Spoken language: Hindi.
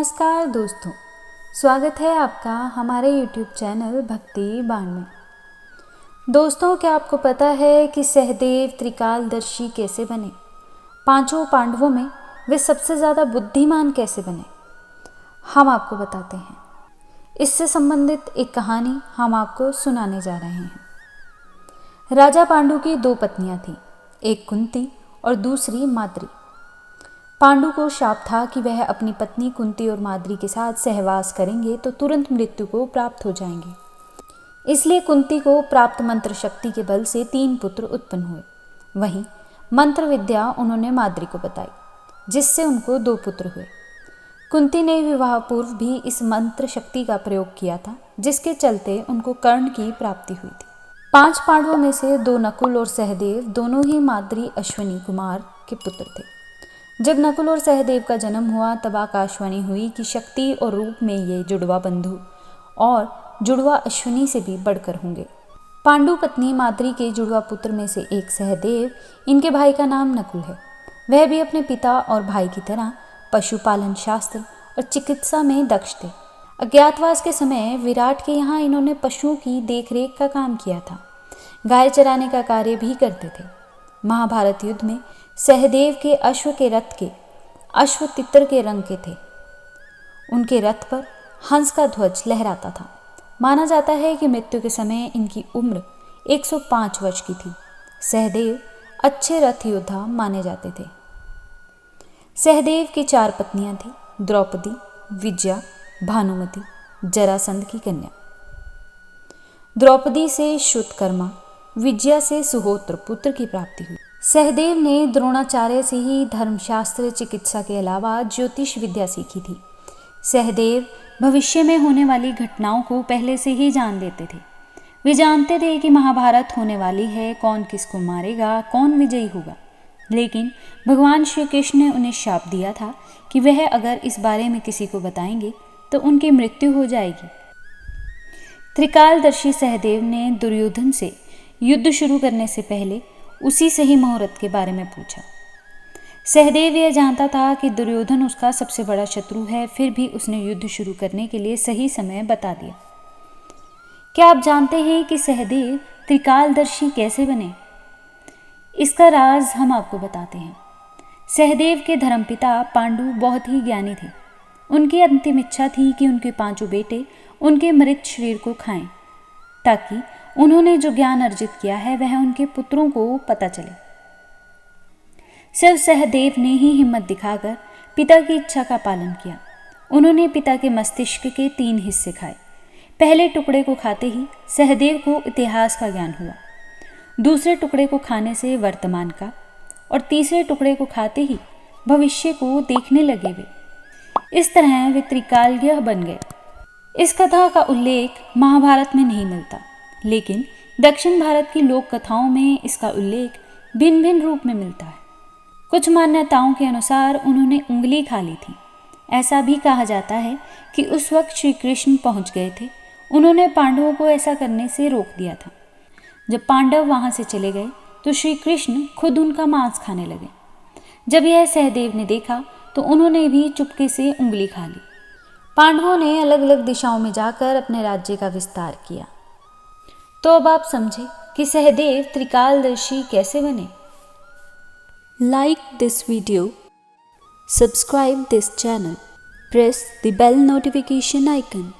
नमस्कार दोस्तों, स्वागत है आपका हमारे YouTube चैनल भक्ति बाण में। दोस्तों, क्या आपको पता है कि सहदेव त्रिकालदर्शी कैसे बने? पांचों पांडवों में वे सबसे ज़्यादा बुद्धिमान कैसे बने? हम आपको बताते हैं। इससे संबंधित एक कहानी हम आपको सुनाने जा रहे हैं। राजा पांडु की दो पत्नियां थीं, एक कुंती और दूसरी माद्री। पांडु को शाप था कि वह अपनी पत्नी कुंती और माद्री के साथ सहवास करेंगे तो तुरंत मृत्यु को प्राप्त हो जाएंगे। इसलिए कुंती को प्राप्त मंत्र शक्ति के बल से 3 पुत्र उत्पन्न हुए। वहीं मंत्र विद्या उन्होंने माद्री को बताई, जिससे उनको 2 पुत्र हुए। कुंती ने विवाह पूर्व भी इस मंत्र शक्ति का प्रयोग किया था, जिसके चलते उनको कर्ण की प्राप्ति हुई थी। 5 पांडवों में से 2 नकुल और सहदेव दोनों ही माद्री अश्विनी कुमार के पुत्र थे। जब नकुल और सहदेव का जन्म हुआ तब आकाशवाणी हुई कि शक्ति और रूप में ये जुड़वा बंधु और जुड़वा अश्विनी से भी बढ़कर होंगे। पांडु पत्नी माद्री के जुड़वा पुत्र में से एक सहदेव, इनके भाई का नाम नकुल है। वह भी अपने पिता और भाई की तरह पशुपालन शास्त्र और चिकित्सा में दक्ष थे। अज्ञातवास के समय विराट के यहाँ इन्होंने पशुओं की देखरेख का काम किया था। गाय चराने का कार्य भी करते थे। महाभारत युद्ध में सहदेव के अश्व के रथ के अश्व तितर के रंग के थे। उनके रथ पर हंस का ध्वज लहराता था। माना जाता है कि मृत्यु के समय इनकी उम्र 105 वर्ष की थी। सहदेव अच्छे रथ योद्धा माने जाते थे। सहदेव की 4 पत्नियां थीं, द्रौपदी, विजया, भानुमति, जरासंध की कन्या। द्रौपदी से श्रुतकर्मा, विजया से सुहोत्र पुत्र की प्राप्ति हुई। सहदेव ने द्रोणाचार्य से ही धर्मशास्त्र, चिकित्सा के अलावा ज्योतिष विद्या सीखी थी। सहदेव भविष्य में होने वाली घटनाओं को पहले से ही जान लेते थे। वे जानते थे कि महाभारत होने वाली है, कौन किसको मारेगा, कौन विजयी होगा। लेकिन भगवान श्री कृष्ण ने उन्हें शाप दिया था कि वह अगर इस बारे में किसी को बताएंगे तो उनकी मृत्यु हो जाएगी। त्रिकालदर्शी सहदेव ने दुर्योधन से युद्ध शुरू करने से पहले उसी से ही मुहूर्त के बारे में पूछा। सहदेव यह जानता था कि दुर्योधन उसका सबसे बड़ा शत्रु है, फिर भी उसने युद्ध शुरू करने के लिए सही समय बता दिया। क्या आप जानते हैं कि सहदेव त्रिकालदर्शी कैसे बने? इसका राज हम आपको बताते हैं। सहदेव के धर्मपिता पांडु बहुत ही ज्ञानी थे। उनकी अंतिम इच्छा थी कि उनके 5 बेटे उनके मृत शरीर को खाएं, ताकि उन्होंने जो ज्ञान अर्जित किया है वह उनके पुत्रों को पता चले। सिर्फ सहदेव ने ही हिम्मत दिखाकर पिता की इच्छा का पालन किया। उन्होंने पिता के मस्तिष्क के 3 हिस्से खाए। पहले टुकड़े को खाते ही सहदेव को इतिहास का ज्ञान हुआ, दूसरे टुकड़े को खाने से वर्तमान का, और तीसरे टुकड़े को खाते ही भविष्य को देखने लगे वे। इस तरह वे त्रिकालज्ञ बन गए। इस कथा का उल्लेख महाभारत में नहीं मिलता, लेकिन दक्षिण भारत की लोक कथाओं में इसका उल्लेख भिन्न भिन्न रूप में मिलता है। कुछ मान्यताओं के अनुसार उन्होंने उंगली खा ली थी। ऐसा भी कहा जाता है कि उस वक्त श्री कृष्ण पहुंच गए थे। उन्होंने पांडवों को ऐसा करने से रोक दिया था। जब पांडव वहां से चले गए तो श्री कृष्ण खुद उनका मांस खाने लगे। जब यह सहदेव ने देखा तो उन्होंने भी चुपके से उंगली खा ली। पांडवों ने अलग अलग दिशाओं में जाकर अपने राज्य का विस्तार किया। तो अब आप समझे कि सहदेव त्रिकालदर्शी कैसे बने। Like this video, subscribe this channel, press the bell notification icon.